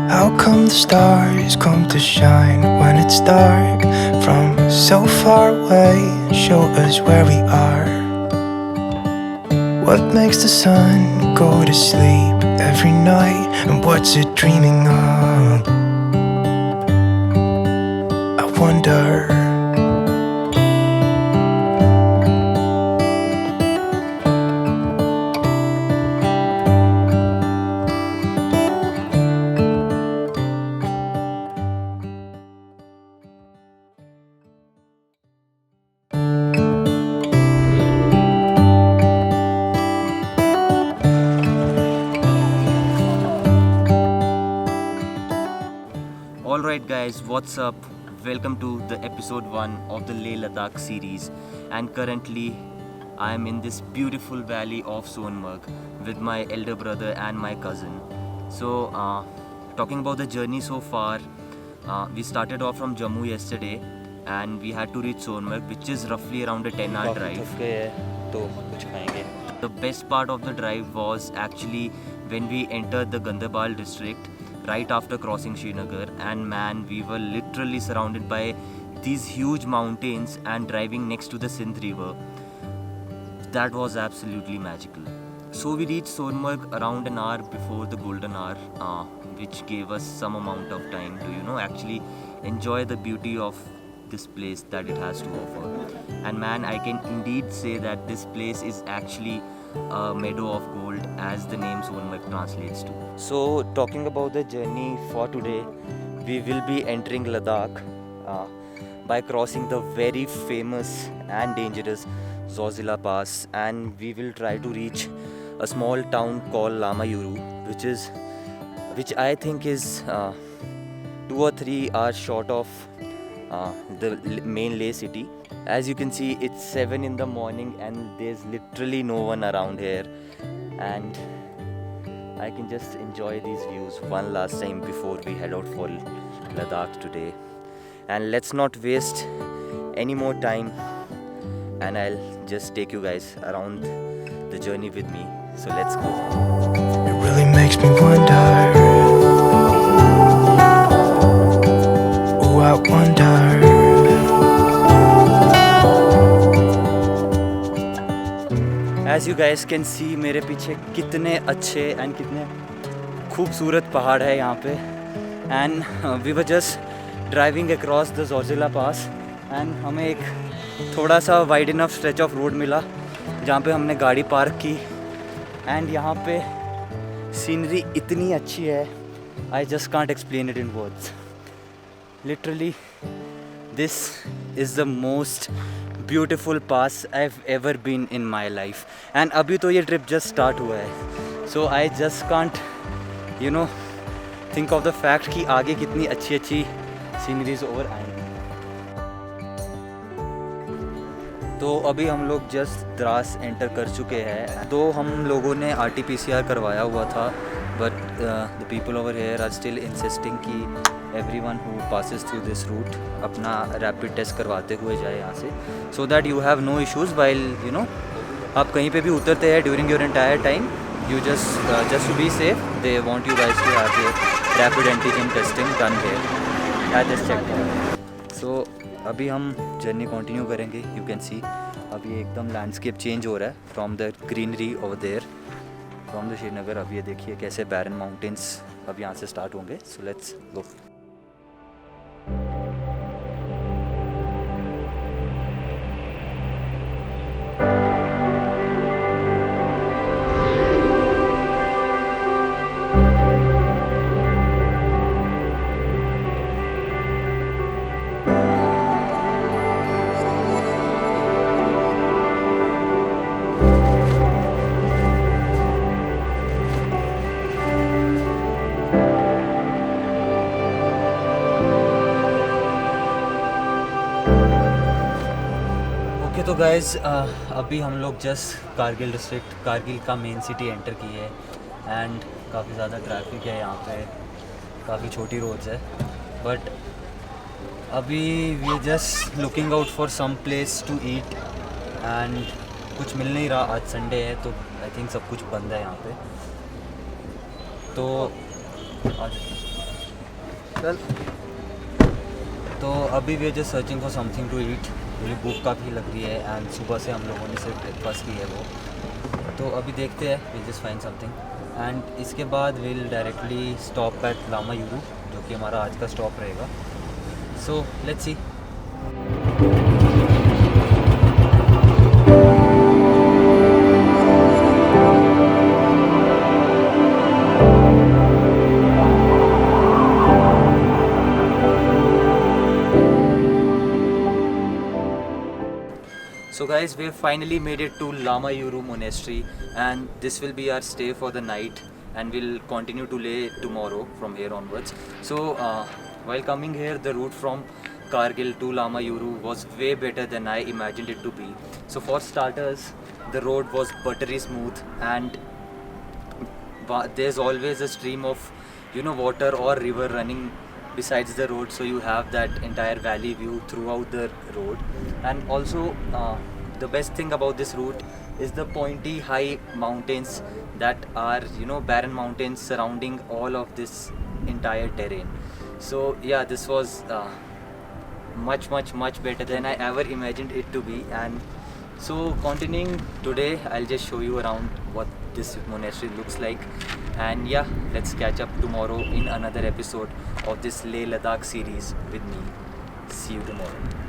How come the stars come to shine when it's dark from so far away and show us where we are? What makes the sun go to sleep every night, and what's it dreaming of? I wonder. Alright guys, what's up? Welcome to the episode 1 of the Leh Ladakh series, and currently I am in this beautiful valley of Sonmarg with my elder brother and my cousin. So talking about the journey so far, we started off from Jammu yesterday and we had to reach Sonmarg, which is roughly around a 10-hour drive. The best part of the drive was actually when we entered the Gandarbal district right after crossing Srinagar, and man, we were literally surrounded by these huge mountains and driving next to the Sindh river. That was absolutely magical. So we reached Sonmarg around an hour before the golden hour, which gave us some amount of time to actually enjoy the beauty of this place that it has to offer. And man, I can indeed say that this place is actually a meadow of gold, as the name Sonmarg translates to. So talking about the journey for today, we will be entering Ladakh by crossing the very famous and dangerous Zojila Pass, and we will try to reach a small town called Lamayuru, which I think is 2 or 3 hours short of the main Leh city. As you can see, it's 7 in the morning and there's literally no one around here, and I can just enjoy these views one last time before we head out for Ladakh today. And let's not waste any more time, and I'll just take you guys around the journey with me. So let's go. It really makes me wonder. Oh, I wonder. As you guys can see, मेरे पीछे कितने अच्छे and कितने खूबसूरत पहाड़ है यहाँ पे. And we were just driving across the Zojila pass, and हमें एक थोड़ा सा wide enough stretch of road मिला जहाँ पे हमने गाड़ी पार्क की. एंड यहाँ पे सीनरी इतनी अच्छी है, I just can't explain it in words. Literally this is the most beautiful pass I have ever been in my life. And अभी तो ये ट्रिप जस्ट स्टार्ट हुआ है, so I just can't think of the fact कि आगे कितनी अच्छी अच्छी सीनरीज ओवर आएंगी. तो अभी हम लोग जस्ट द्रास एंटर कर चुके हैं. तो हम लोगों ने RT-PCR करवाया हुआ था, but the people over here are still insisting कि everyone who passes through this route अपना रैपिड टेस्ट करवाते हुए जाए यहाँ से, so that you have no issues while आप कहीं पे भी उतरते हैं during your entire time. You just to be safe, they want you guys to have your rapid antigen testing done here at this checkpoint. So अभी हम journey continue करेंगे. You can see अभी एकदम लैंडस्केप चेंज हो रहा है from the greenery over there from the Srinagar. अब ये देखिए कैसे बैरन माउंटेन्स अब यहाँ से स्टार्ट होंगे. So let's go. तो गाइज़ अभी हम लोग जस्ट कारगिल डिस्ट्रिक्ट, कारगिल का मेन सिटी एंटर की है. एंड काफ़ी ज़्यादा ट्रैफिक है यहाँ पे, काफ़ी छोटी रोड्स है, बट अभी we are just looking out for some place to eat. And कुछ मिल नहीं रहा, आज संडे है तो आई थिंक सब कुछ बंद है यहाँ पे. तो आज चल। तो अभी we are just searching for something to eat, मुझे भूख काफ़ी लग रही है एंड सुबह से हम लोगों ने सिर्फ ब्रेकफास्ट की है वो। तो अभी देखते हैं, will just find something and इसके बाद will directly stop at Lamayuru, जो कि हमारा आज का स्टॉप रहेगा। So let's see. So guys, we have finally made it to Lama Yuru Monastery, and this will be our stay for the night, and we'll continue to lay tomorrow from here onwards. So while coming here, the route from Kargil to Lama Yuru was way better than I imagined it to be. So for starters, the road was buttery smooth, and there's always a stream of water or river running besides the road, so you have that entire valley view throughout the road. And also the best thing about this route is the pointy high mountains that are barren mountains surrounding all of this entire terrain. So yeah, this was much better than I ever imagined it to be. And so continuing today, I'll just show you around what this monastery looks like. And yeah, let's catch up tomorrow in another episode of this Leh Ladakh series with me. See you tomorrow.